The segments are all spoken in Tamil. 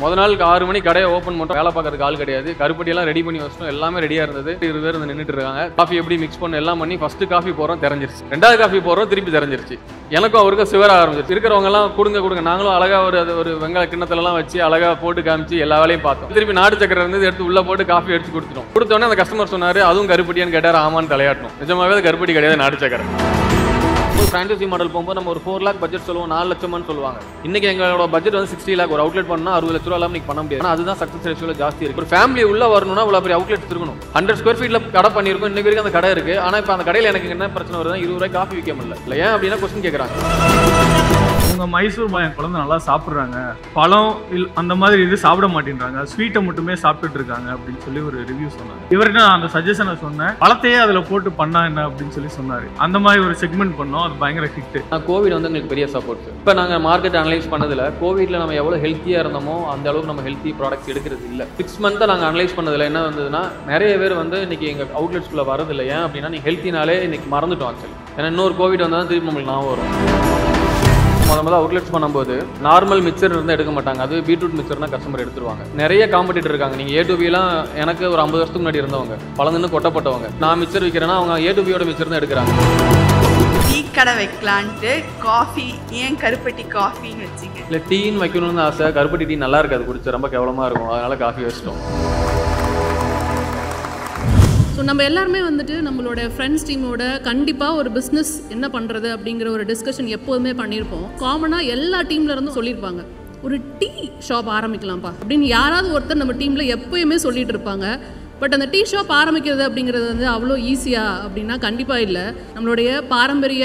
முத நாள் 6 மணி கடையை ஓப்பன் பண்ணுறோம். வேலை பார்க்கறதுக்கு ஆள் கிடையாது. கருப்பட்டியெல்லாம் ரெடி பண்ணி வச்சிட்டோம். எல்லாமே ரெடியாக இருந்தது. 20 பேர் வந்து நின்றுட்டு இருக்காங்க. காஃபி எப்படி மிக்ஸ் பண்ண எல்லாம் பண்ணி ஃபர்ஸ்ட் காஃபி போடுறோம், தெரிஞ்சிருச்சு. ரெண்டாவது காஃபி போடுறோம், திருப்பி தெரிஞ்சிருச்சு. எனக்கும் அவருக்கும் சிவர ஆரம்பிச்சிருச்சு. இருக்கிறவங்க எல்லாம் கொடுங்க நாங்களும் அழகா ஒரு வெங்காய கிண்ணத்துலலாம் வச்சு அழகா போட்டு காமிச்சு எல்லா வேலையும் பார்த்தோம். திருப்பி நாட்டு சக்கரை இருந்தது எடுத்து உள்ள போட்டு காஃபி எடுத்து கொடுத்துட்டோம். கொடுத்தோன்னே அந்த கஸ்டமர் சொன்னாரு அதுவும் கருப்பட்டியான்னு கேட்டார். ஆமான்னு தலையாட்டணும். நிஜமாவே அது கருப்பட்டி கிடையாது, நாட்டு சக்கரை. ஃப்ரான்ச்சைசி மாடல் போகும்போது நம்ம ஒரு 4 lakh பட்ஜெட் சொல்லுவோம், 4 லட்சம்னு சொல்லுவாங்க. இன்னைக்கு எங்களோட பட்ஜெட் வந்து 60 lakh. ஒரு அவுட்லெட் பண்ணா 60 லட்ச ரூபா இல்லாம நீங்க பண்ண முடியாது. அதுதான் சக்சஸ் ரேஷியோல ஜாஸ்தி இருக்கு. ஒரு ஃபேமிலி உள்ள வரணும்னா இவ்வளவு பெரிய அவுட்லெட் இருக்கணும். 100 ஸ்கொயர் ஃபீட்ல கடை பண்ணிருக்கோம். இன்னைக்கு வரைக்கும் அந்த கடை இருக்கு. ஆனா இப்ப அந்த கடையில எனக்கு என்ன பிரச்சனை வருதுன்னா 20 ரூபாய் காஃபி விற்க முடியல. ஏன் அப்படின்னா கொஸ்டின் கேட்கறாங்க. உங்க மைசூர் பாய் குழந்தை நல்லா சாப்பிட்றாங்க, பழம் அந்த மாதிரி இது சாப்பிட மாட்டேன்றாங்க, ஸ்வீட்டை மட்டுமே சாப்பிட்டுட்டு இருக்காங்க அப்படின்னு சொல்லி ஒரு ரிவ்யூ சொன்னாங்க. இவர்கிட்ட நான் அந்த சஜஷனை சொன்னேன், பழத்தையே அதுல போட்டு பண்ணா என்ன அப்படின்னு சொல்லி சொன்னாரு. அந்த மாதிரி ஒரு செக்மெண்ட் பண்ணோம், அது பயங்கர ஹிட். கோவிட் வந்து எங்களுக்கு பெரிய சப்போர்ட். இப்போ நாங்கள் மார்க்கெட் அனலைஸ் பண்ணதில் கோவிட்ல நம்ம எவ்வளோ ஹெல்த்தியாக இருந்தோமோ அந்த அளவுக்கு நம்ம ஹெல்த்தி ப்ராடக்ட்ஸ் எடுக்கிறது இல்லை. 6 மந்த்தை நாங்கள் அனலைஸ் பண்ணதில் என்ன வந்ததுன்னா நிறைய பேர் வந்து இன்னைக்கு எங்கள் அவுட்லெட்ஸ்குள்ளே வரதில்லை. ஏன் அப்படின்னா நீ ஹெல்த்தினாலே இன்னைக்கு மறந்துட்டோம் ஆக்சுவலி. ஏன்னா இன்னொரு கோவிட் வந்தால் தான் திருப்பி நம்மளுக்கு நான் வரும். முதல்ல அவுட்லெட்ஸ் பண்ணும்போது நார்மல் மிக்சர் இருந்தால் எடுக்க மாட்டாங்க. அது பீட்ரூட் மிக்சர்னா கஸ்டமர் எடுத்துருவாங்க. நிறைய காம்படிட்டர் இருக்காங்க. நீங்கள் A2Bலாம் எனக்கு ஒரு 50 வருஷத்துக்கு முன்னாடி இருந்தவங்க, பழந்துன்னு கொட்டப்பட்டவங்க. நான் மிக்சர் விற்கிறேன்னா அவங்க A2Bயோட மிக்சர் தான் எடுக்கிறாங்க. டீ கடை வைக்கலான்ட்டு காஃபி ஏன் கருப்பட்டி காஃபின்னு வச்சிங்க? இல்லை டீன்னு வைக்கணும்னு ஆசை. கருப்பட்டி டீ நல்லா இருக்காது, குடிச்சு ரொம்ப கேவலமாக இருக்கும். அதனால காஃபி வச்சிட்டோம். ஸோ நம்ம எல்லாருமே வந்துட்டு நம்மளோட ஃப்ரெண்ட்ஸ் டீமோட கண்டிப்பாக ஒரு பிஸ்னஸ் என்ன பண்ணுறது அப்படிங்கிற ஒரு டிஸ்கஷன் எப்போதுமே பண்ணியிருப்போம். காமனாக எல்லா டீம்ல இருந்தும் சொல்லியிருப்பாங்க ஒரு டீ ஷாப் ஆரம்பிக்கலாம்ப்பா அப்படின்னு. யாராவது ஒருத்தர் நம்ம டீமில் எப்போயுமே சொல்லிட்டு இருப்பாங்க. பட் அந்த டீ ஷாப் ஆரம்பிக்கிறது அப்படிங்கிறது வந்து அவ்வளோ ஈஸியாக அப்படின்னா கண்டிப்பாக இல்லை. நம்மளுடைய பாரம்பரிய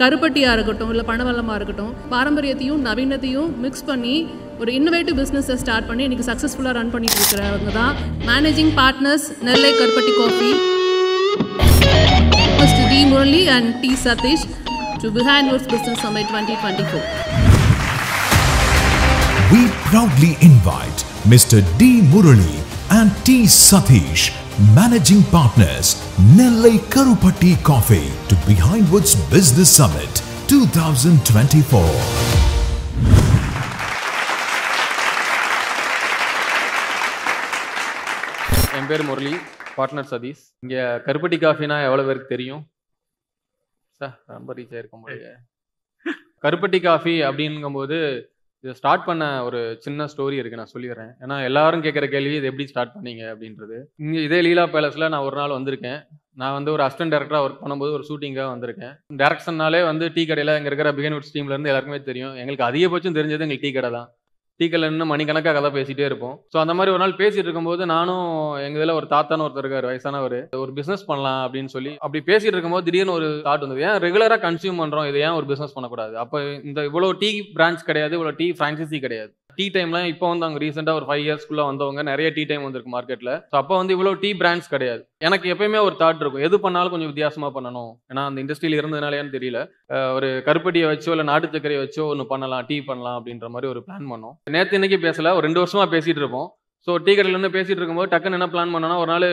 கருப்பட்டியாக இருக்கட்டும், இல்லை பணவல்லமாக இருக்கட்டும், பாரம்பரியத்தையும் நவீனத்தையும் மிக்ஸ் பண்ணி ஒரு இன்னோவேட்டிவ் பிஸ்னஸை ஸ்டார்ட் பண்ணி இன்றைக்கி சக்ஸஸ்ஃபுல்லாக ரன் பண்ணிட்டு இருக்கிறவங்க தான் managing partners Nellai karupatti coffee, mister T Murali and T Satheesh to Behind Woods Business Summit 2024. We proudly invite Mr. D. Murali and T. Satish, Managing Partners, Nellai Karupatti Coffee, to Behind Woods Business Summit 2024. என் பேர் முரளி, பார்ட்னர் சதீஷ். இங்கே கருப்பட்டி காஃபினா எவ்வளோ பேருக்கு தெரியும் சார்? ரொம்ப ரீச் ஆயிருக்கும் போது. கருப்பட்டி காஃபி அப்படிங்கும்போது இதை ஸ்டார்ட் பண்ண ஒரு சின்ன ஸ்டோரி இருக்குது, நான் சொல்லிடுறேன். ஏன்னா எல்லாரும் கேட்குற கேள்வி இது எப்படி ஸ்டார்ட் பண்ணீங்க அப்படின்றது. இங்கே இதே லீலா பேலஸில் நான் ஒரு நாள் வந்திருக்கேன். நான் வந்து ஒரு அசிஸ்டன்ட் டேரக்டராக ஒர்க் பண்ணும்போது ஒரு ஷூட்டிங்காக வந்திருக்கேன். டேரக்ஷன்னாலே வந்து டீ கடையில் இங்கே இருக்கிற Behind Woods டீம்லேருந்து எல்லாருக்குமே தெரியும். எங்களுக்கு அதிகபட்சம் தெரிஞ்சது எங்களுக்கு டீ கடை தான். டீ கடையில் இன்னும் மணிக்கணக்காக கதை பேசிகிட்டே இருப்போம். ஸோ அந்த மாதிரி ஒரு நாள் பேசிகிட்டு இருக்கும்போது நானும் எங்கள் இதில் ஒரு தாத்தான்னு ஒருத்தர் இருக்கார், வயசானவர். ஒரு பிஸ்னஸ் பண்ணலாம் அப்படின்னு சொல்லி அப்படி பேசிகிட்டு இருக்கும்போது திடீர்னு ஒரு தாட் வந்தது, ஏன் ரெகுலராக கன்சியூம் பண்ணுறோம், இது ஏன் ஒரு பிஸ்னஸ் பண்ணக்கூடாது? அப்போ இந்த இவ்வளோ டீ பிரான்ச் கிடையாது, இவ்வளோ டீ ஃப்ரான்ச்சைசி கிடையாது. டீ டைம்லாம் இப்போ வந்து அவங்க ரீசெண்டாக ஒரு 5 இயர்ஸ்க்குள்ளே வந்தவங்க நிறைய டீ டைம் வந்திருக்கு மார்க்கெட்டில். ஸோ அப்போ வந்து இவ்வளோ டீ பிராண்ட்ஸ் கிடையாது. எனக்கு எப்பயுமே ஒரு தாட் இருக்கும், எது பண்ணாலும் கொஞ்சம் வித்தியாசமாக பண்ணணும். ஏன்னா அந்த இண்டஸ்ட்ரியில் இருந்ததுனாலேன்னு தெரியல, ஒரு கருப்பட்டியை வச்சோ இல்லை நாட்டு சக்கரையை வச்சோ ஒன்று பண்ணலாம், டீ பண்ணலாம் அப்படின்ற மாதிரி ஒரு பிளான் பண்ணோம். நேற்று இன்னைக்கு பேசல, ஒரு 2 வருஷமாக பேசிகிட்டு இருப்போம். ஸோ டீ கடையிலேருந்து பேசிகிட்டு இருக்கும்போது டக்குன்னு என்ன பிளான் பண்ணோன்னா, ஒரு நாள்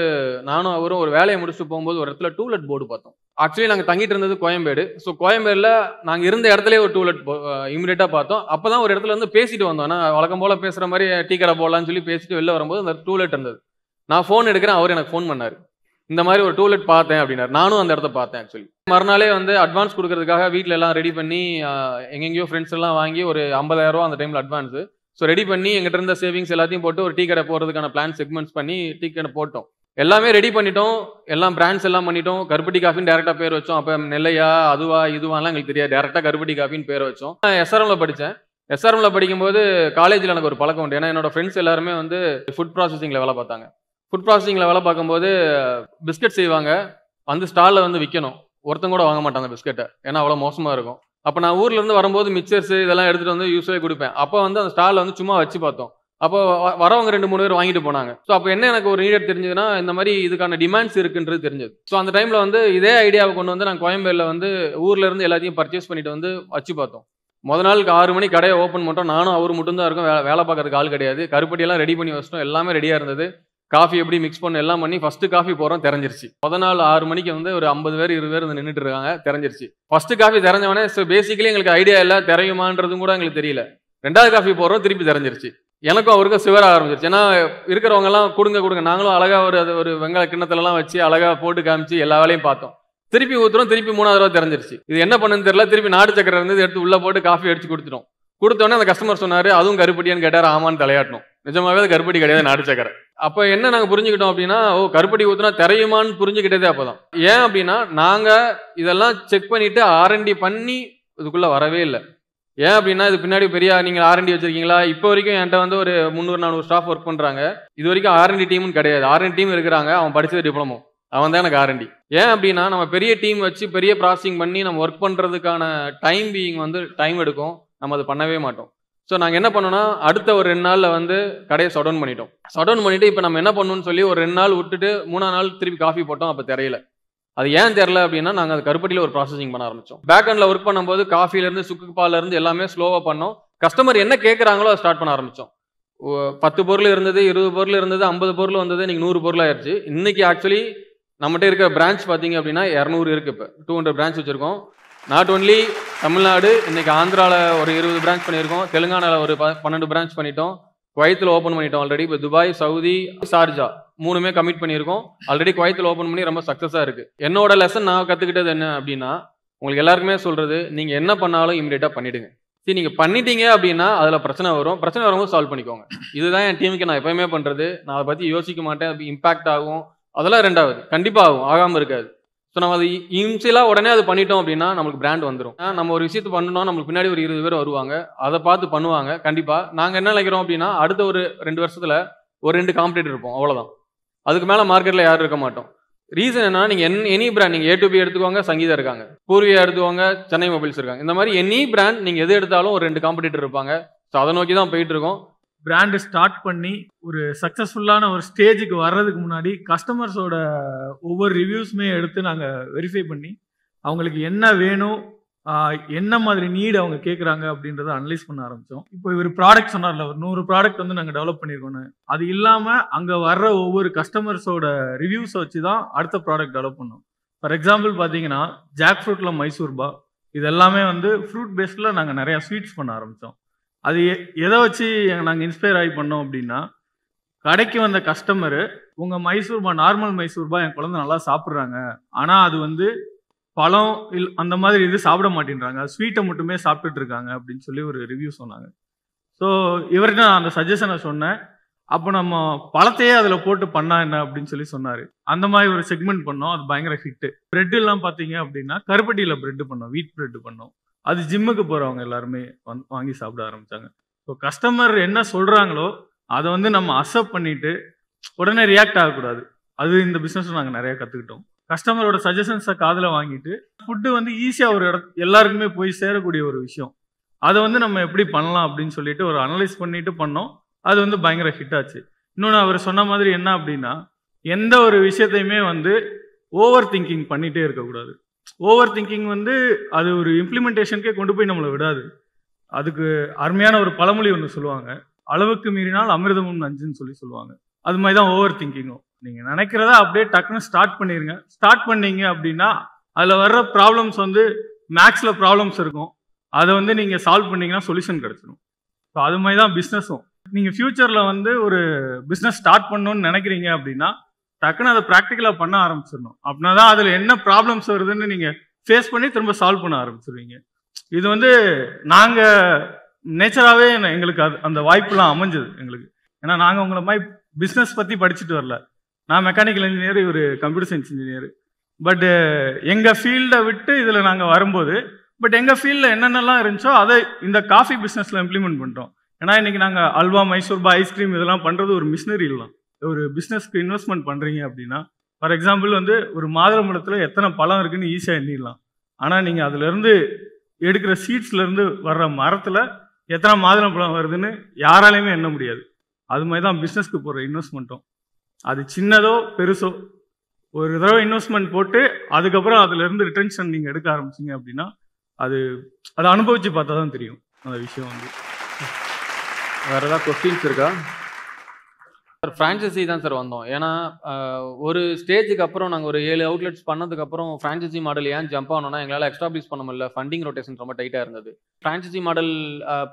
நானும் அவரும் ஒரு வேலையை முடிச்சுட்டு போகும்போது ஒரு இடத்துல டூலெட் போர்டு பார்த்தோம். ஆக்சுவலி நாங்கள் தங்கிட்டு இருந்தது கோயம்பேடு. ஸோ கோயம்பேடில் நாங்கள் இருந்த இடத்துல ஒரு டூலெட் இமீடியட்டாக பார்த்தோம். அப்போ தான் ஒரு இடத்துல வந்து பேசிட்டு வந்தோம். ஆனால் வழக்கம் போல் பேசுகிற மாதிரி டீ கடை போடலான்னு சொல்லி பேசிட்டு வெளில வரும்போது அந்த டூலெட் இருந்தது. நான் ஃபோன் எடுக்கிறேன், அவர் எனக்கு ஃபோன் பண்ணார். இந்த மாதிரி ஒரு டூலெட் பார்த்தேன் அப்படின்னாரு. நானும் அந்த இடத்த பார்த்தேன். ஆக்சுவலி மறுநாளே வந்து அட்வான்ஸ் கொடுக்கறதுக்காக வீட்டில் எல்லாம் ரெடி பண்ணி எங்கெங்கேயோ ஃப்ரெண்ட்ஸ் எல்லாம் வாங்கி ஒரு 50,000 ரூபா அந்த டைமில் அட்வான்ஸு. ஸோ ரெடி பண்ணி எங்கிட்ட இருந்த சேவிங்ஸ் எல்லாத்தையும் போட்டு ஒரு டீ கடை போகிறதுக்கான பிளான் செக்மெண்ட்ஸ் பண்ணி டீ கடை போட்டோம். எல்லாமே ரெடி பண்ணிட்டோம், எல்லாம் பிராண்ட்ஸ் எல்லாம் பண்ணிட்டோம். கருப்பட்டி காஃபின்னு டேரெக்டாக பேர் வச்சோம். அப்போ நெல்லையா அதுவா இதுவான்லாம் எங்களுக்கு தெரியாது. டேரெக்டாக கருப்பட்டி காஃபின்னு பேர் வச்சோம். SRMல படித்தேன். SRMல படிக்கும்போது காலேஜில் எனக்கு ஒரு பழக்கம் உண்டு. ஏன்னா என்னோட ஃப்ரெண்ட்ஸ் எல்லாருமே வந்து ஃபுட் ப்ராசஸிங்கில் வேலை பார்த்தாங்க. ஃபுட் ப்ராசஸிங்கில் வேலை பார்க்கும்போது பிஸ்கட் செய்வாங்க, வந்து ஸ்டாலில் வந்து விற்கணும். ஒருத்தங்க கூட வாங்க மாட்டாங்க பிஸ்கட்டை, ஏன்னா அவ்வளோ மோசமாக இருக்கும். அப்போ நான் ஊர்லேருந்து வரும்போது மிக்சர்ஸ் இதெல்லாம் எடுத்துகிட்டு வந்து யூஸாக கொடுப்பேன். அப்போ வந்து அந்த ஸ்டாலில் வந்து சும்மா வச்சு பார்த்தோம். அப்போ வரவங்க 2-3 பேர் வாங்கிட்டு போனாங்க. ஸோ அப்போ என்ன எனக்கு ஒரு நீடட் தெரிஞ்சதுன்னா, இந்த மாதிரி இதுக்கான டிமாண்ட்ஸ் இருக்குன்றது தெரிஞ்சது. ஸோ அந்த டைமில் வந்து இதே ஐடியாவை கொண்டு வந்து நாங்கள் கோயம்பேடில் வந்து ஊரில் இருந்து எல்லாத்தையும் பர்ச்சேஸ் பண்ணிட்டு வந்து வச்சு பார்த்தோம். முத நாள் 6 மணி கடையை ஓப்பன் பண்ணிட்டோம். நானும் அவரு மட்டும்தான் இருக்கும், வேலை பார்க்கறதுக்கு ஆள் கிடையாது. கருப்பட்டியெல்லாம் ரெடி பண்ணி வச்சிட்டோம், எல்லாமே ரெடியாக இருந்தது. காஃபி எப்படி மிக்ஸ் பண்ண எல்லாம் பண்ணி ஃபர்ஸ்ட் காஃபி போகிறோம், தெரிஞ்சிருச்சு. முத நாள் 6 மணிக்கு வந்து ஒரு 50 பேர் 20 பேர் வந்து நின்றுட்டு இருக்காங்க, தெரிஞ்சிருச்சு. ஃபர்ஸ்ட் காஃபி தெரிஞ்சவனே ஸோ பேசிக்கலி எங்களுக்கு ஐடியா இல்லை, தெரியுமான்றதும் கூட எங்களுக்கு தெரியல. ரெண்டாவது காஃபி போடுறோம், திருப்பி தெரிஞ்சிருச்சு. எனக்கும் அவருக்கும் சிவர ஆரம்பிச்சிருச்சு. ஏன்னா இருக்கிறவங்கலாம் கொடுங்க நாங்களும் அழகாக ஒரு வெங்காய கிண்ணத்துலலாம் வச்சு அழகாக போட்டு காமிச்சு எல்லா வேலையும் பார்த்தோம். திருப்பி ஊற்றுறோம், திருப்பி 3வது தடவை தெரிஞ்சிருச்சு. இது என்ன பண்ணுன்னு தெரியல. திருப்பி நாட்டு சக்கரை இருந்து எடுத்து உள்ளே போட்டு காஃபி அடிச்சு கொடுத்தோன்னே அந்த கஸ்டமர் சொன்னார், அதுவும் கருப்பட்டியான்னு கேட்டார். ஆமான்னு தலையாட்டணும். நிஜமாவே அது கருப்பட்டி கிடையாது, நாட்டு சக்கரை. அப்போ என்ன நாங்கள் புரிஞ்சுக்கிட்டோம் அப்படின்னா, கருப்பட்டி ஊற்றுனா தெரியுமான்னு புரிஞ்சுக்கிட்டதே அப்போ தான். ஏன் அப்படின்னா நாங்கள் இதெல்லாம் செக் பண்ணிவிட்டு R&D பண்ணி இதுக்குள்ளே வரவே இல்லை. ஏன் அப்படின்னா இது பின்னாடி பெரிய நீங்கள் R&D வச்சுருக்கீங்களா? இப்போ வரைக்கும் என்கிட்ட வந்து ஒரு 300-400 ஸ்டாஃப் ஒர்க் பண்ணுறாங்க. இது வரைக்கும் R&D டீம்னு கிடையாது. R&D டீம் இருக்கிறாங்க, அவன் படித்தது டிப்ளமோ, அவன் தான் எனக்கு R&D. ஏன் அப்படின்னா நம்ம பெரிய டீம் வச்சு பெரிய ப்ராசஸிங் பண்ணி நம்ம ஒர்க் பண்ணுறதுக்கான டைம் பீயிங் வந்து டைம் எடுக்கும். நம்ம அதை பண்ணவே மாட்டோம். ஸோ நாங்கள் என்ன பண்ணோம்னா அடுத்த ஒரு 2 நாளில் வந்து கடையை ஷட் பண்ணிட்டோம். ஷட் பண்ணிவிட்டு இப்போ நம்ம என்ன பண்ணணும்னு சொல்லி ஒரு 2 நாள் விட்டுட்டு 3ஆம் நாள் திருப்பி காஃபி போட்டோம். அப்போ தெரியல. அது ஏன் தெரில அப்படின்னா நாங்கள் அது கருப்பட்டியில் ஒரு ப்ராசஸிங் பண்ண ஆரம்பித்தோம். பேக்ஹண்டில் ஒர்க் பண்ணும்போது காஃபிலேருந்து சுக்கு பாலிலேருந்து எல்லாமே ஸ்லோவாக பண்ணோம். கஸ்டமர் என்ன கேட்குறாங்களோ அதை ஸ்டார்ட் பண்ண ஆரம்பித்தோம். 10 பொருள் இருந்தது, 20 பொருள் இருந்தது, 50 பொருள் வந்தது, இன்றைக்கி 100 பொருள் ஆயிடுச்சு. இன்றைக்கி ஆக்சுவலி நம்மகிட்ட இருக்க பிரான்ச் பார்த்தீங்க அப்படின்னா 200 இருக்குது. இப்போ 200 பிரான்ச் வச்சுருக்கோம். நாட் ஒன்லி தமிழ்நாடு, இன்றைக்கி ஆந்திராவில் ஒரு 20 பிரான்ச் பண்ணியிருக்கோம், தெலுங்கானாவில் ஒரு 12 பிரான்ச் பண்ணிட்டோம், குவைத்தில் ஓப்பன் பண்ணிட்டோம் ஆல்ரெடி. இப்போ துபாய், சவுதி, ஷார்ஜா 3மே கமிட் பண்ணியிருக்கோம். ஆல்ரெடி குவைத்தில் ஓப்பன் பண்ணி ரொம்ப சக்ஸஸாக இருக்குது. என்னோட லெசன் நான் கற்றுக்கிட்டது என்ன அப்படின்னா, உங்களுக்கு எல்லாருக்குமே சொல்கிறது, நீங்கள் என்ன பண்ணாலும் இமீடியட்டாக பண்ணிவிடுங்க. சரி, நீங்கள் பண்ணிட்டீங்க அப்படின்னா அதில் பிரச்சனை வரும்போது சால்வ் பண்ணிக்கோங்க. இதுதான் என் டீமுக்கு நான் எப்போயுமே பண்ணுறது. நான் அதை பற்றி யோசிக்க மாட்டேன். அது இம்பாக்ட் ஆகும், அதெல்லாம் 2வது கண்டிப்பாக ஆகும், ஆகாமல் இருக்காது. ஸோ நம்ம அது இன்சியலாக உடனே அது பண்ணிட்டோம் அப்படின்னா நம்மளுக்கு பிராண்ட் வந்துடும். நம்ம ஒரு விஷயத்தை பண்ணணும், நம்மளுக்கு பின்னாடி ஒரு 20 பேர் வருவாங்க, அதை பார்த்து பண்ணுவாங்க. கண்டிப்பாக நாங்கள் என்ன நினைக்கிறோம் அப்படின்னா அடுத்த ஒரு 2 வருஷத்தில் ஒரு 2 காம்படிட்டர் இருப்போம், அவ்வளோதான். அதுக்கு மேலே மார்க்கெட்டில் யாரும் இருக்க மாட்டோம். ரீசன் என்னன்னா, நீங்கள் எனி பிராண்ட், நீங்கள் A2B எடுத்துக்கோங்க, சங்கீதா இருக்காங்க, பூர்வியா எடுத்துக்கோங்க, சென்னை மொபைல்ஸ் இருக்காங்க. இந்த மாதிரி எனி பிராண்ட் நீங்கள் எது எடுத்தாலும் ஒரு 2 காம்படிட்டர் இருப்பாங்க. ஸோ அதை நோக்கி தான் போயிட்டு இருக்கோம். பிராண்டு ஸ்டார்ட் பண்ணி ஒரு சக்ஸஸ்ஃபுல்லான ஒரு ஸ்டேஜுக்கு வர்றதுக்கு முன்னாடி கஸ்டமர்ஸோட ஒவ்வொரு ரிவ்யூஸுமே எடுத்து நாங்கள் வெரிஃபை பண்ணி அவங்களுக்கு என்ன வேணும், என்ன மாதிரி நீடு அவங்க கேட்குறாங்க அப்படின்றத அனலைஸ் பண்ண ஆரம்பித்தோம். இப்போ இவர் ப்ராடக்ட் சொன்னார்ல, ஒரு 100 ப்ராடக்ட் வந்து நாங்கள் டெவலப் பண்ணியிருக்கோன்னு. அது இல்லாமல் அங்கே வர்ற ஒவ்வொரு கஸ்டமர்ஸோட ரிவ்யூஸை வச்சு தான் அடுத்த ப்ராடக்ட் டெவலப் பண்ணோம். ஃபார் எக்ஸாம்பிள் பார்த்தீங்கன்னா ஜாக் ஃப்ரூட்டில் மைசூர்பா, இது எல்லாமே வந்து ஃப்ரூட் பேஸ்டில் நாங்கள் நிறையா ஸ்வீட்ஸ் பண்ண ஆரம்பித்தோம். அது எதை வச்சு நாங்கள் இன்ஸ்பயர் ஆகி பண்ணோம் அப்படின்னா, கடைக்கு வந்த கஸ்டமரு உங்கள் மைசூர்பா, நார்மல் மைசூர்பா என் குழந்தை நல்லா சாப்பிட்றாங்க, ஆனால் அது வந்து பழம் அந்த மாதிரி இது சாப்பிட மாட்டேன்றாங்க, ஸ்வீட்டை மட்டுமே சாப்பிட்டுட்டு இருக்காங்க அப்படின்னு சொல்லி ஒரு ரிவ்யூ சொன்னாங்க. ஸோ இவர்கிட்ட நான் அந்த சஜஷனை சொன்னேன். அப்போ நம்ம பழத்தையே அதில் போட்டு பண்ணா என்ன அப்படின்னு சொல்லி சொன்னார். அந்த மாதிரி ஒரு செக்மெண்ட் பண்ணோம். அது பயங்கர ஹிட்டு. ப்ரெட்டெல்லாம் பார்த்தீங்க அப்படின்னா கருப்பட்டியில் ப்ரெட்டு பண்ணோம், வீட் ப்ரெட்டு பண்ணோம். அது ஜிம்முக்கு போகிறவங்க எல்லாருமே வாங்கி சாப்பிட ஆரம்பித்தாங்க. ஸோ கஸ்டமர் என்ன சொல்கிறாங்களோ அதை வந்து நம்ம அக்செப்ட் பண்ணிவிட்டு உடனே ரியாக்ட் ஆகக்கூடாது. அது இந்த பிஸ்னஸில் நாங்கள் நிறையா கற்றுக்கிட்டோம். கஸ்டமரோட சஜஷன்ஸை காதில் வாங்கிட்டு ஃபுட்டு வந்து ஈஸியாக ஒரு எல்லாருக்குமே போய் சேரக்கூடிய ஒரு விஷயம், அதை வந்து நம்ம எப்படி பண்ணலாம் அப்படின்னு சொல்லிட்டு ஒரு அனலைஸ் பண்ணிட்டு பண்ணோம். அது வந்து பயங்கர ஹிட் ஆச்சு. இன்னொன்று அவர் சொன்ன மாதிரி என்ன அப்படின்னா, எந்த ஒரு விஷயத்தையுமே வந்து ஓவர் திங்கிங் பண்ணிகிட்டே இருக்கக்கூடாது. ஓவர் திங்கிங் வந்து அது ஒரு இம்ப்ளிமெண்டேஷனுக்கே கொண்டு போய் நம்மளை விடாது. அதுக்கு அருமையான ஒரு பழமொழி ஒன்று சொல்லுவாங்க, அளவுக்கு மீறினால் அமிர்தமும் நஞ்சுன்னு சொல்லுவாங்க. அது மாதிரி தான் ஓவர் திங்கிங்கும். நீங்கள் நினைக்கிறத அப்படியே டக்குன்னு ஸ்டார்ட் பண்ணிடுங்க. ஸ்டார்ட் பண்ணீங்க அப்படின்னா அதில் வர்ற ப்ராப்ளம்ஸ் வந்து மேக்ஸில் ப்ராப்ளம்ஸ் இருக்கும், அதை வந்து நீங்கள் சால்வ் பண்ணிங்கன்னா சொல்யூஷன் கிடச்சிடும். ஸோ அது மாதிரி தான் பிஸ்னஸும். நீங்கள் ஃப்யூச்சரில் வந்து ஒரு பிஸ்னஸ் ஸ்டார்ட் பண்ணணும்னு நினைக்கிறீங்க அப்படின்னா டக்குன்னு அதை ப்ராக்டிக்கலாக பண்ண ஆரம்பிச்சிடணும். அப்படின்னா தான் அதில் என்ன ப்ராப்ளம்ஸ் வருதுன்னு நீங்கள் ஃபேஸ் பண்ணி திரும்ப சால்வ் பண்ண ஆரம்பிச்சிருவீங்க. இது வந்து நாங்கள் நேச்சராகவே எங்களுக்கு அந்த வாய்ப்புலாம் அமைஞ்சது எங்களுக்கு. ஏன்னா நாங்கள் உங்களை மாதிரி பிஸ்னஸ் பற்றி படிச்சுட்டு வரல. நான் மெக்கானிக்கல் இன்ஜினியர், இவர் கம்ப்யூட்டர் சயின்ஸ் இன்ஜினியர். பட்டு எங்கள் ஃபீல்டை விட்டு இதில் நாங்கள் வரும்போது எங்கள் ஃபீல்டில் என்னென்னலாம் இருந்துச்சோ அதை இந்த காஃபி பிஸ்னஸில் இம்ப்ளிமெண்ட் பண்ணுறோம். ஏன்னா இன்றைக்கி நாங்கள் அல்வா, மைசூர்பா, ஐஸ்கிரீம் இதெல்லாம் பண்ணுறது ஒரு மிஷினரி இல்லை. ஒரு பிஸ்னஸ்க்கு இன்வெஸ்ட்மெண்ட் பண்ணுறீங்க அப்படின்னா, ஃபார் எக்ஸாம்பிள் வந்து ஒரு மாதுளம்பழத்தில் எத்தனை பழம் இருக்குன்னு ஈஸியாக எண்ணிடலாம். ஆனால் நீங்கள் அதிலேருந்து எடுக்கிற சீட்ஸ்லேருந்து வர்ற மரத்தில் எத்தனை மாதுளம்பழம் வருதுன்னு யாராலையுமே எண்ண முடியாது. அது மாதிரி தான் பிஸ்னஸ்க்கு போகிற இன்வெஸ்ட்மெண்ட்டும். அது சின்னதோ பெருசோ ஒரு தடவை இன்வெஸ்ட்மெண்ட் போட்டு அதுக்கப்புறம் அதுலேருந்து ரிட்டன்ஷன் நீங்கள் எடுக்க ஆரம்பிச்சிங்க அப்படின்னா அதை அனுபவித்து பார்த்தா தான் தெரியும் அந்த விஷயம் வந்து. வேறு ஏதாவது கொஸ்டின்ஸ் இருக்கா? சார் ஃப்ரான்ச்சைசி தான் சார் வந்தோம். ஏன்னா ஒரு ஸ்டேஜுக்கு அப்புறம் நாங்கள் ஒரு 7 அவுட்லெட்ஸ் பண்ணதுக்கப்புறம் ஃப்ரான்ச்சைசி மாடல் ஏன் ஜம்ப் ஆனோம்னா எங்களால் எஸ்டாப்ளிஷ் பண்ண முடியல. ஃபண்டிங் ரொட்டேஷன் ரொம்ப டைட்டாக இருந்தது. ஃப்ரான்ச்சைசி மாடல்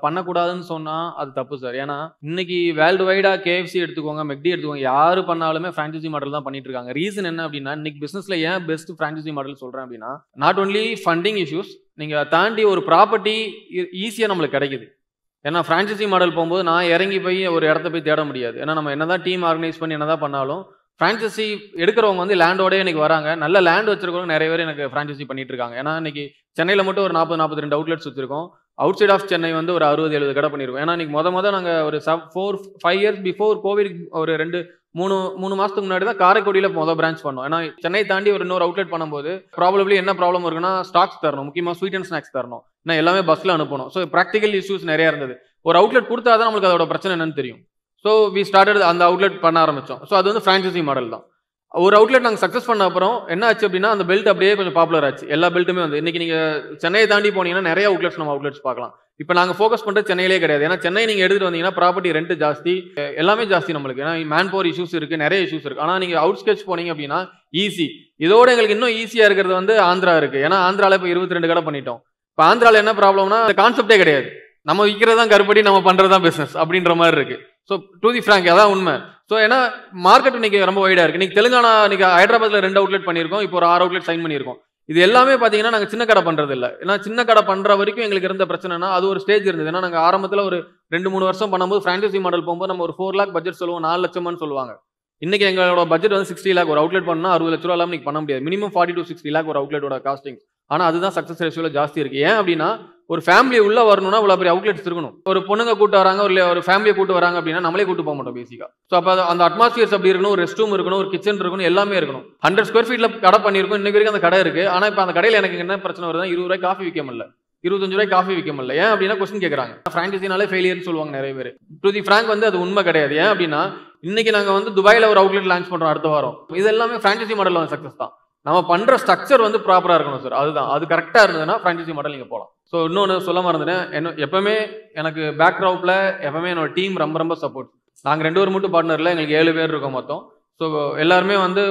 பண்ணக்கூடாதுன்னு சொன்னால் அது தப்பு சார். ஏன்னா இன்னைக்கு வேர்ல்டு வைடாக KFC எடுத்துக்கோங்க, மெக்டி எடுத்துக்கோங்க, யார் பண்ணாலுமே ஃப்ரான்ச்சைசி மாடல் தான் பண்ணிட்டு இருக்காங்க. ரீசன் என்ன அப்படின்னா இன்னைக்கு பிஸ்னஸில் ஏன் பெஸ்ட் ஃப்ரான்ச்சைசி மாடல் சொல்கிறேன் அப்படின்னா நாட் ஒன்லி ஃபண்டிங் இஷ்யூஸ், நீங்கள் தாண்டி ஒரு ப்ராப்பர்ட்டி ஈஸியாக நம்மளுக்கு கிடைக்குது. ஏன்னா ஃப்ரான்ச்சைசி மாடல் போகும்போது நான் இறங்கி போய் ஒரு இடத்த போய் தேட முடியாது. ஏன்னா நம்ம என்னதான் டீம் ஆர்கனைஸ் பண்ணி என்னதான் பண்ணாலும் ஃப்ரான்ச்சைசி எடுக்கிறவங்க வந்து லேண்டோடய எனக்கு வராங்க. நல்ல லேண்ட் வச்சிருக்கவங்க நிறைய பேர் எனக்கு ஃப்ரான்ச்சைசி பண்ணிட்டு இருக்காங்க. ஏன்னா இன்னைக்கு சென்னையில் மட்டும் ஒரு 40-42 அவுட்லெட்ஸ் வச்சிருக்கோம். அவுட் சைட் ஆஃப் சென்னை வந்து ஒரு 60-70 கடை பண்ணியிருக்கோம். ஏன்னா இன்னைக்கு மொதல் நாங்கள் ஒரு 4-5 இயர்ஸ் பிஃபோர் கோவிட் ஒரு 2-3 மாதத்துக்கு முன்னாடி தான் காரைக்குடியில் பிரான்ச் பண்ணோம். ஏன்னா சென்னை தாண்டி ஒரு இன்னொரு அவுட்லெட் பண்ணும்போது ப்ராபப்ளி என்ன ப்ராப்ளம் இருக்குன்னா ஸ்டாக்ஸ் தரணும், முக்கியமாக ஸ்வீட் அண்ட் ஸ்நாக்ஸ் தரணும், ஏன்னா எல்லாமே பஸ்ஸில் அனுப்பணும். ஸோ ப்ராக்டிகல் இஷ்யூஸ் நிறையா இருந்தது. ஒரு அவுட்லெட் கொடுத்தா தான் நம்மளுக்கு அதோட பிரச்சனை என்னன்னு தெரியும். ஸோ வி ஸ்டார்டட் அந்த அவுட்லெட் பண்ண ஆரம்பித்தோம். ஸோ அது வந்து ஃப்ரான்ச்சைசி மாடல் தான். ஒரு அவுட்லெட் நாங்கள் சக்ஸஸ் பண்ண அப்புறம் என்ன ஆச்சு அப்படின்னா அந்த பெல்ட் அப்படியே கொஞ்சம் பாப்புலர் ஆச்சு. எல்லா பெல்ட்டுமே வந்து இன்னைக்கு நீங்கள் சென்னையை தாண்டி போனீங்கன்னா நிறைய அவுட்லெட்ஸ் நம்ம அவுட்லெட்ஸ் பார்க்கலாம். இப்போ நாங்கள் ஃபோக்கஸ் பண்ணுறது சென்னையிலே கிடையாது. ஏன்னா சென்னை நீங்கள் எடுத்துகிட்டு வந்தீங்கன்னா ப்ராப்பர்ட்டி ரெண்ட் ஜாஸ்தி, எல்லாமே ஜாஸ்தி நம்மளுக்கு. ஏன்னா மேன் பவர் இஷ்யூஸ் இருக்குது, நிறைய இஷ்யூஸ் இருக்குது. ஆனால் நீங்கள் அவுட்ஸ்கெட்ச் போனீங்க அப்படின்னா ஈஸி. இதோட எங்களுக்கு இன்னும் ஈஸியாக இருக்கிறது வந்து ஆந்திரா இருக்குது. ஏன்னா ஆந்திராவில் இப்போ 22 கடை பண்ணிட்டோம். இப்போ ஆந்திராவில் என்ன ப்ராப்ளம்னா அந்த கான்செப்டே கிடையாது. நம்ம விற்கிறது தான் கருப்படி, நம்ம பண்ணுறது தான் பிஸ்னஸ் அப்படின்ற மாதிரி இருக்குது. ஸோ டு தி ஃப்ராங்க் அதான் உண்மை. ஸோ ஏன்னா மார்க்கெட் இன்னைக்கு ரொம்ப வைடாக இருக்குது. இன்னைக்கு தெலுங்கானா இன்னைக்கு ஹைதராபாத்தில் 2 அவுட்லெட் பண்ணியிருக்கோம். இப்போ ஒரு 6 அவுட்லெட் சைன் பண்ணியிருக்கோம். இது எல்லாமே பார்த்தீங்கன்னா நாங்கள் சின்ன கடை பண்ணுறது இல்லை. ஏன்னா சின்ன கடை பண்ணுற வரைக்கும் எங்களுக்கு இருந்த பிரச்சனைனா அது ஒரு ஸ்டேஜ் இருந்தது. ஏன்னா நாங்கள் ஆரம்பத்தில் ஒரு 2-3 வருஷம் பண்ணும்போது ஃப்ரான்ச்சைசி மாடல் போகும்போது நம்ம ஒரு 4 lakh பட்ஜெட் சொல்லுவோம், 4 லட்சம்னு சொல்லுவாங்க. இன்னைக்கு எங்களோட பட்ஜெட் வந்து 60 lakh. ஒரு அவுட்லெட் பண்ணா 60 லட்ச ரூபா இல்லாமல் பண்ண முடியாது. மினிமம் 40 to 60 lakh ஒரு அவுட்லெட்டோட காஸ்டிங். ஆனால் அதுதான் சக்ஸஸ் ரேஷியோவில் ஜாஸ்தி இருக்குது. ஏன் அப்படின்னா ஒரு ஃபேமிலி உள்ள வரணும்னா இவ்வளோ பெரிய அவுட்லெட்ஸ் இருக்கணும். ஒரு பொண்ணுங்க கூட்டு வராங்க, ஒரு ஃபேமிலியை கூட்டு வராங்க அப்படின்னா நம்மளே கூட்டு போக மாட்டோம் பேசிக்கா. ஸோ அப்போ அந்த அட்மாஸ்பியர்ஸ் அப்படி இருக்கணும், ஒரு ரெஸ்ட் ரூம் இருக்கணும், ஒரு கிச்சன் இருக்கணும், எல்லாமே இருக்கணும். 100 square feet கடை பண்ணியிருக்கோம். இன்னைக்கு வரைக்கும் அந்த கடை இருக்குது. ஆனால் இப்போ அந்த கடையில் எனக்கு என்ன பிரச்சனை வருதுன்னா 20 ரூபாய் காஃபி விற்க முடியல, 25 ரூபாய் காஃபி விற்க முடியல. ஏன் அப்படின்னா கொஸ்டின் கேட்குறாங்க. ஃப்ரான்ச்சைசினாலே ஃபெயிலியர்னு சொல்லுவாங்க நிறைய பேர். டு தி ஃப்ராங்க் வந்து அது உண்மை கிடையாது. ஏன் அப்படின்னா இன்னைக்கு நாங்கள் வந்து துபாயில் ஒரு அவுட்லெட் லான்ச் பண்ணுறோம் அடுத்த வாரம். இது எல்லாமே ஃப்ரான்ச்சைசி மாடலில் வந்து சக்ஸஸ் தான். நம்ம பண்ணுற ஸ்ட்ரக்சர் வந்து ப்ராப்பராக இருக்கணும் சார். அதுதான், அது கரெக்டாக இருந்ததுன்னா ஃப்ரான்ச்சைசி மாடல் நீங்கள் போகலாம். ஸோ இன்னொன்று சொல்ல மறந்துட்டேன், எப்பவுமே எனக்கு பேக்ரவுண்டில் எப்பவுமே என்னோட டீம் ரொம்ப ரொம்ப சப்போர்ட். நாங்கள் 2 பேர் மட்டும் பார்ட்னரில் எங்களுக்கு 7 பேர் இருக்கோம் மொத்தம். ஸோ எல்லாருமே வந்து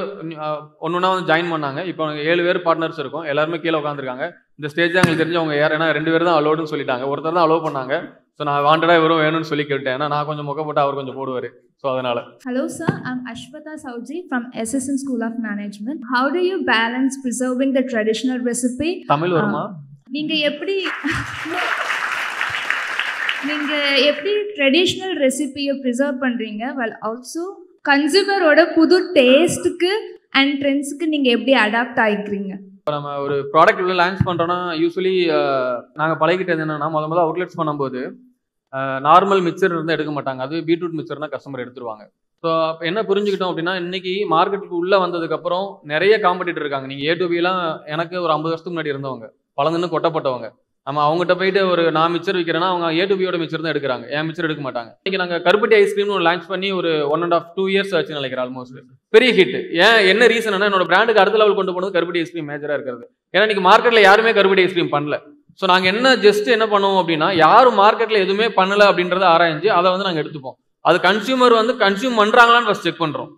ஒன்றா வந்து ஜாயின் பண்ணாங்க. இப்போ 7 பேர் பார்ட்னர்ஸ் இருக்கும். எல்லாருமே கீழே உட்காந்துருக்காங்க. இந்த ஸ்டேஜ் தான் எங்களுக்கு தெரிஞ்சவங்க யார், ஏன்னா 2 பேர் தான் அலோடுன்னு சொல்லிட்டாங்க. ஒருத்தர் தான் அலோவ் பண்ணாங்க. ஸோ நான் வாண்டடாக இவரும் வேணும்னு சொல்லி கேட்டேன். ஏன்னா நான் கொஞ்சம் முக போட்டு அவர் கொஞ்சம் போடுவார். ஸோ அதனால. Hello sir, I'm Ashwata Saudji from SSN School of Management. How do you balance preserving the traditional recipe? Tamil வருமா? நீங்க எப்படி ட்ரெடிஷ்னல் ரெசிபியை ப்ரிசர்வ் பண்றீங்க, while also கன்சூமரோட புது டேஸ்ட்டுக்கு அண்ட் ட்ரெண்ட்ஸுக்கு நீங்க எப்படி அடாப்ட் ஆகிக்கிறீங்க? இப்போ நம்ம ஒரு ப்ராடக்ட் உள்ள லான்ச் பண்ணுறோன்னா யூஸ்வலி நாங்கள் பழகிட்டது என்னென்னா முதல்ல அவுட்லெட்ஸ் பண்ணும்போது நார்மல் மிக்சர் இருந்தால் எடுக்க மாட்டாங்க. அது பீட்ரூட் மிக்சர்னா கஸ்டமர் எடுத்துருவாங்க. ஸோ என்ன புரிஞ்சுக்கிட்டோம் அப்படின்னா இன்னைக்கு மார்க்கெட்டுக்கு உள்ளே வந்ததுக்கப்புறம் நிறைய காம்படிட்டர் இருக்காங்க. நீங்கள் A to Bலாம் எனக்கு ஒரு 50 வருஷத்துக்கு முன்னாடி இருந்தவங்க, பழந்துன்னு கொட்டப்பட்டவங்க. நம்ம அவங்ககிட்ட போயிட்டு ஒரு நான் மிக்சர் விற்கிறேன்னா அவங்க A to Bயோட மிக்சர் தான் எடுக்கிறாங்க, என் மிக்சர் எடுக்க மாட்டாங்க. இன்னைக்கு நாங்கள் கருப்பட்டி ஐஸ்கிரீம்னு ஒரு லான்ச் பண்ணி ஒரு 1.5-2 years ஆச்சு நினைக்கிறேன். ஆல்மோஸ்ட் பெரிய ஹிட். என்ன ரீசன்னா என்னோட பிராண்டுக்கு அடுத்த லெவல் கொண்டு போனது கருப்பட்டி ஐஸ்கிரீம் மேஜராக இருக்கிறது. ஏன்னா இன்னைக்கு மார்க்கெட்டில் யாருமே கருப்பட்டி ஐஸ்கிரீம் பண்ணல. ஸோ நாங்கள் என்ன பண்ணுவோம் அப்படின்னா யாரும் மார்க்கெட்டில் எதுவுமே பண்ணலை அப்படின்றத ஆராய்ஞ்சு அதை வந்து நாங்கள் எடுத்துப்போம். அது கன்சியூமர் வந்து கன்சியூம் பண்ணுறாங்களான்னு ஃபஸ்ட் செக் பண்ணுறோம்.